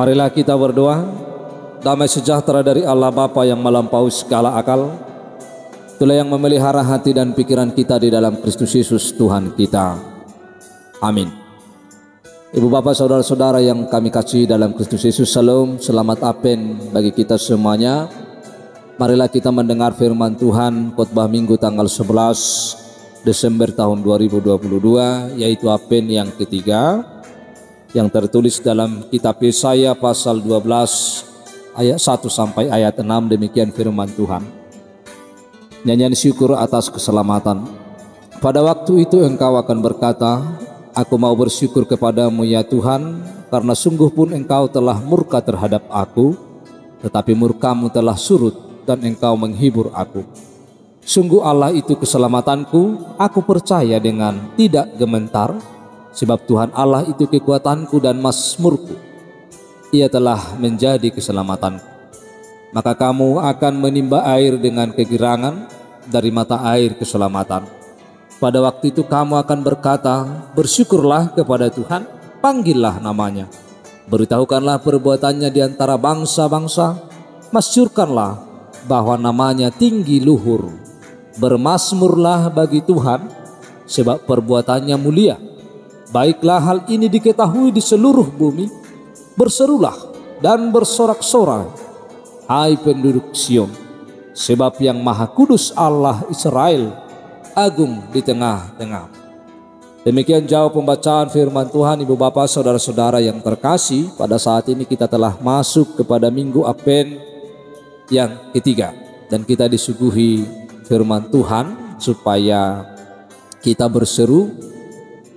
Marilah kita berdoa. Damai sejahtera dari Allah Bapa yang melampaui segala akal, itulah yang memelihara hati dan pikiran kita di dalam Kristus Yesus Tuhan kita. Amin. Ibu bapak saudara-saudara yang kami kasih dalam Kristus Yesus, Shalom, selamat Apen bagi kita semuanya. Marilah kita mendengar firman Tuhan khotbah Minggu tanggal 11 Desember tahun 2022, yaitu Apen yang ketiga, yang tertulis dalam kitab Yesaya pasal 12 ayat 1 sampai ayat 6. Demikian firman Tuhan. Nyanyian syukur atas keselamatan. Pada waktu itu engkau akan berkata, aku mau bersyukur kepadamu ya Tuhan, karena sungguh pun engkau telah murka terhadap aku, tetapi murkamu telah surut dan engkau menghibur aku. Sungguh Allah itu keselamatanku, aku percaya dengan tidak gementar, sebab Tuhan Allah itu kekuatanku dan mazmurku. Ia telah menjadi keselamatanku. Maka kamu akan menimba air dengan kegirangan dari mata air keselamatan. Pada waktu itu kamu akan berkata, bersyukurlah kepada Tuhan, panggillah namanya. Beritahukanlah perbuatannya di antara bangsa-bangsa, masyurkanlah bahwa namanya tinggi luhur. Bermasmurlah bagi Tuhan, sebab perbuatannya mulia. Baiklah hal ini diketahui di seluruh bumi. Berserulah dan bersorak-sorai, hai penduduk Sion, sebab yang Maha Kudus Allah Israel agung di tengah-tengah. Demikian jauh pembacaan firman Tuhan. Ibu bapak saudara-saudara yang terkasih, pada saat ini kita telah masuk kepada Minggu Apen yang ketiga, dan kita disuguhi firman Tuhan supaya kita berseru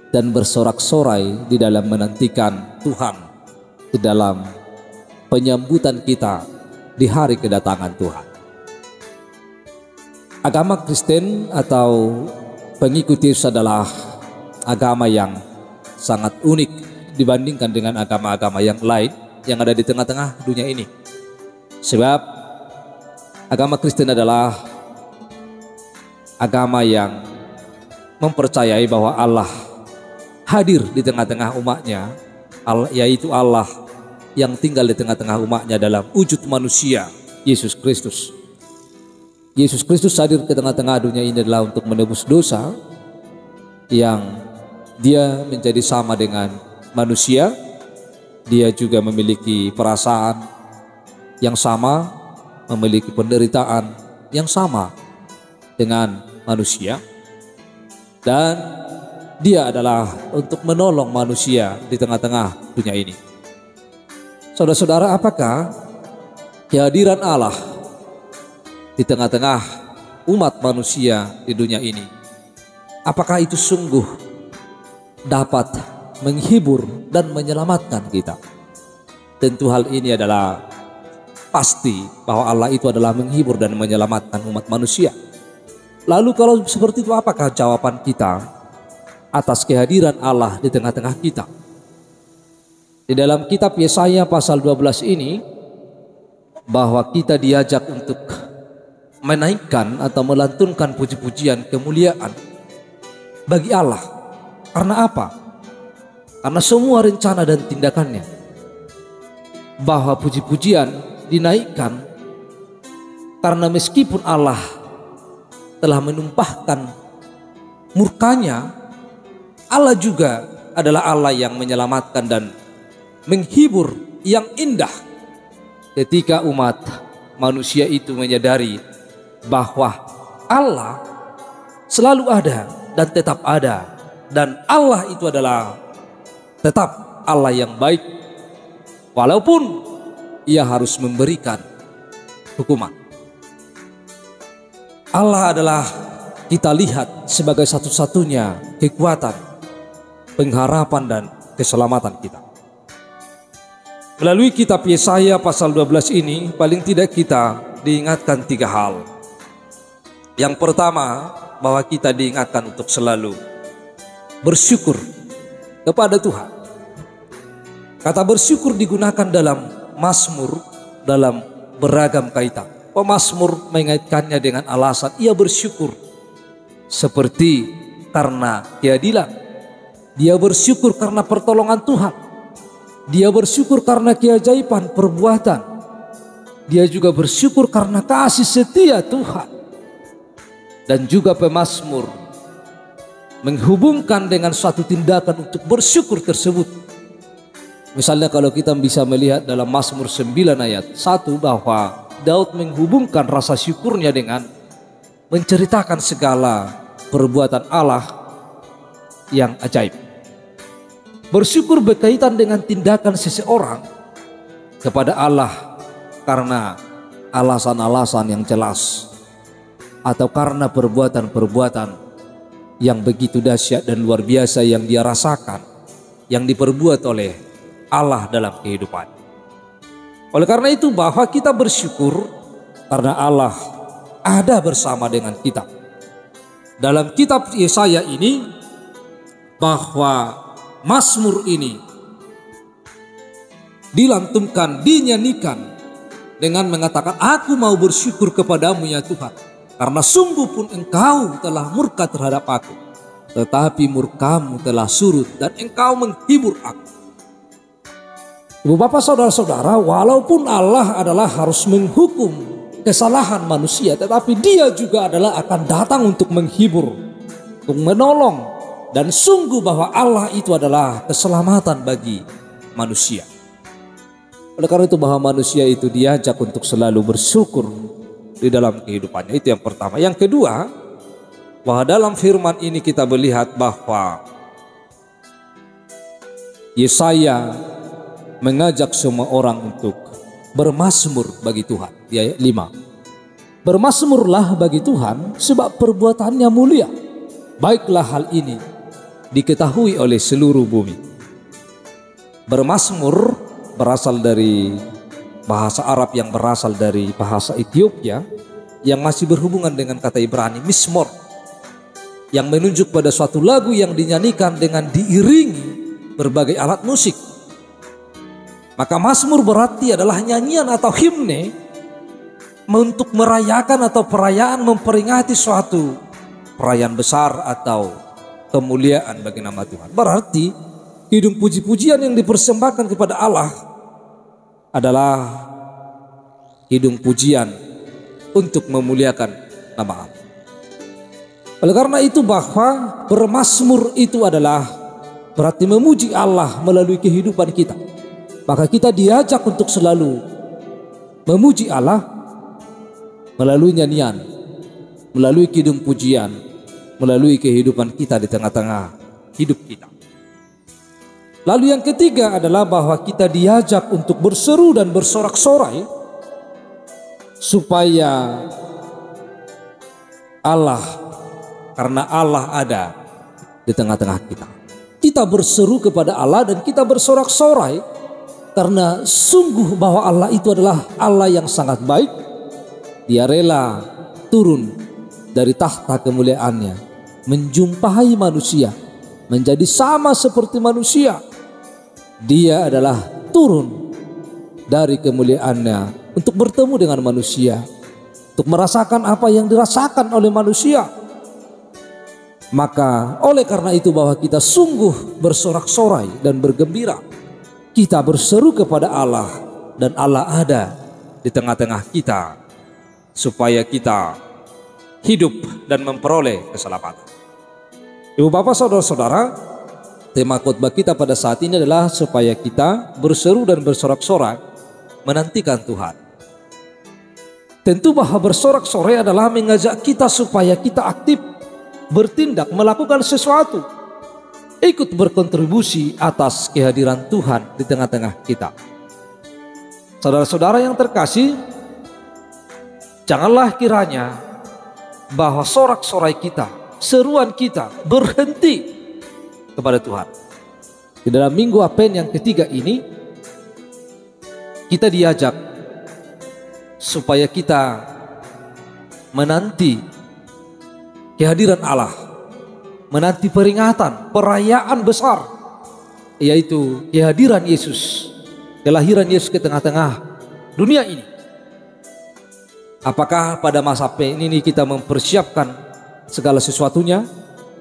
dan bersorak-sorai di dalam menantikan Tuhan, di dalam penyambutan kita di hari kedatangan Tuhan. Agama Kristen atau pengikut Yesus adalah agama yang sangat unik dibandingkan dengan agama-agama yang lain yang ada di tengah-tengah dunia ini. Sebab agama Kristen adalah agama yang mempercayai bahwa Allah hadir di tengah-tengah umatnya, yaitu Allah yang tinggal di tengah-tengah umatnya dalam wujud manusia, Yesus Kristus. Yesus Kristus hadir ke tengah-tengah dunia ini adalah untuk menebus dosa, yang dia menjadi sama dengan manusia. Dia juga memiliki perasaan yang sama, memiliki penderitaan yang sama dengan manusia, dan dia adalah untuk menolong manusia di tengah-tengah dunia ini. Saudara-saudara, apakah kehadiran Allah di tengah-tengah umat manusia di dunia ini, apakah itu sungguh dapat menghibur dan menyelamatkan kita? Tentu hal ini adalah pasti bahwa Allah itu adalah menghibur dan menyelamatkan umat manusia. Lalu kalau seperti itu, apakah jawaban kita atas kehadiran Allah di tengah-tengah kita? Di dalam kitab Yesaya pasal 12 ini, bahwa kita diajak untuk menaikkan atau melantunkan puji-pujian kemuliaan bagi Allah. Karena apa? Karena semua rencana dan tindakannya, bahwa puji-pujian dinaikkan karena meskipun Allah telah menumpahkan murkanya, Allah juga adalah Allah yang menyelamatkan dan menghibur yang indah ketika umat manusia itu menyadari bahwa Allah selalu ada dan tetap ada, dan Allah itu adalah tetap Allah yang baik walaupun ia harus memberikan hukuman. Allah adalah kita lihat sebagai satu-satunya kekuatan, pengharapan dan keselamatan kita. Melalui kitab Yesaya pasal 12 ini, paling tidak kita diingatkan 3 hal. Yang pertama, bahwa kita diingatkan untuk selalu bersyukur kepada Tuhan. Kata bersyukur digunakan dalam Mazmur dalam beragam kaitan. Pemazmur mengaitkannya dengan alasan ia bersyukur, seperti karena keadilan. Dia bersyukur karena pertolongan Tuhan. Dia bersyukur karena keajaiban perbuatan. Dia juga bersyukur karena kasih setia Tuhan. Dan juga pemazmur menghubungkan dengan suatu tindakan untuk bersyukur tersebut. Misalnya kalau kita bisa melihat dalam Mazmur 9 ayat 1 bahwa Daud menghubungkan rasa syukurnya dengan menceritakan segala perbuatan Allah yang ajaib. Bersyukur berkaitan dengan tindakan seseorang kepada Allah karena alasan-alasan yang jelas atau karena perbuatan-perbuatan yang begitu dahsyat dan luar biasa yang dia rasakan, yang diperbuat oleh Allah dalam kehidupan. Oleh karena itu bahwa kita bersyukur karena Allah ada bersama dengan kita. Dalam kitab Yesaya ini bahwa Mazmur ini dilantunkan, dinyanyikan dengan mengatakan, aku mau bersyukur kepadamu ya Tuhan, karena sungguh pun engkau telah murka terhadap aku, tetapi murkamu telah surut dan engkau menghibur aku. Ibu bapak saudara-saudara, walaupun Allah adalah harus menghukum kesalahan manusia, tetapi dia juga adalah akan datang untuk menghibur, untuk menolong. Dan sungguh bahwa Allah itu adalah keselamatan bagi manusia. Oleh karena itu bahwa manusia itu diajak untuk selalu bersyukur di dalam kehidupannya. Itu yang pertama. Yang kedua, bahwa dalam firman ini kita melihat bahwa Yesaya mengajak semua orang untuk bermazmur bagi Tuhan. Di ayat 5. Bermazmurlah bagi Tuhan sebab perbuatannya mulia. Baiklah hal ini diketahui oleh seluruh bumi. Bermazmur berasal dari bahasa Arab yang berasal dari bahasa Ethiopia yang masih berhubungan dengan kata Ibrani mismor, yang menunjuk pada suatu lagu yang dinyanyikan dengan diiringi berbagai alat musik. Maka mazmur berarti adalah nyanyian atau himne untuk merayakan atau perayaan memperingati suatu perayaan besar atau kemuliaan bagi nama Tuhan. Berarti hidung puji-pujian yang dipersembahkan kepada Allah adalah hidung pujian untuk memuliakan nama Allah. Oleh karena itu bahwa bermazmur itu adalah berarti memuji Allah melalui kehidupan kita. Maka kita diajak untuk selalu memuji Allah melalui nyanyian, melalui kidung pujian, melalui kehidupan kita di tengah-tengah hidup kita. Lalu yang ketiga adalah bahwa kita diajak untuk berseru dan bersorak-sorai supaya Allah, karena Allah ada di tengah-tengah kita. Kita berseru kepada Allah dan kita bersorak-sorai karena sungguh bahwa Allah itu adalah Allah yang sangat baik. Dia rela turun dari tahta kemuliaannya, menjumpai manusia, menjadi sama seperti manusia. Dia adalah turun dari kemuliaannya untuk bertemu dengan manusia, untuk merasakan apa yang dirasakan oleh manusia. Maka oleh karena itu bahwa kita sungguh bersorak-sorai dan bergembira, kita berseru kepada Allah dan Allah ada di tengah-tengah kita supaya kita hidup dan memperoleh keselamatan. Ibu bapak saudara-saudara, tema khotbah kita pada saat ini adalah supaya kita berseru dan bersorak-sorai menantikan Tuhan. Tentu bahwa bersorak-sorai adalah mengajak kita supaya kita aktif bertindak, melakukan sesuatu, ikut berkontribusi atas kehadiran Tuhan di tengah-tengah kita. Saudara-saudara yang terkasih, janganlah kiranya bahwa sorak-sorai kita, seruan kita berhenti kepada Tuhan. Di dalam minggu Advent yang ketiga ini, kita diajak supaya kita menanti kehadiran Allah, menanti peringatan, perayaan besar, yaitu kehadiran Yesus, kelahiran Yesus ke tengah-tengah dunia ini. Apakah pada masa ini kita mempersiapkan segala sesuatunya,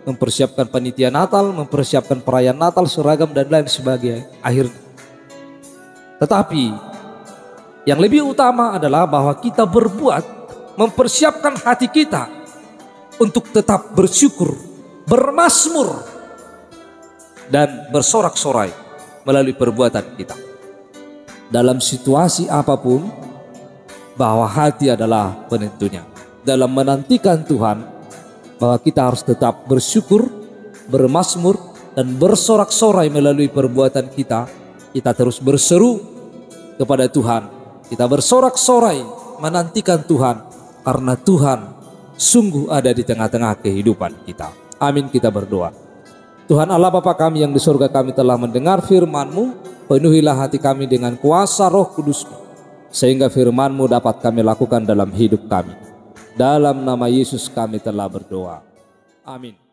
mempersiapkan panitia Natal, mempersiapkan perayaan Natal, seragam dan lain sebagainya? Akhirnya Tetapi yang lebih utama adalah bahwa kita berbuat, mempersiapkan hati kita untuk tetap bersyukur, bermazmur, dan bersorak-sorai melalui perbuatan kita. Dalam situasi apapun, bahwa hati adalah penentunya. Dalam menantikan Tuhan, bahwa kita harus tetap bersyukur, bermazmur, dan bersorak-sorai melalui perbuatan kita. Kita terus berseru kepada Tuhan. Kita bersorak-sorai menantikan Tuhan, karena Tuhan sungguh ada di tengah-tengah kehidupan kita. Amin, kita berdoa. Tuhan Allah Bapa kami yang di surga, kami telah mendengar firman-Mu. Penuhilah hati kami dengan kuasa Roh Kudus-Mu, sehingga firman-Mu dapat kami lakukan dalam hidup kami. Dalam nama Yesus kami telah berdoa. Amin.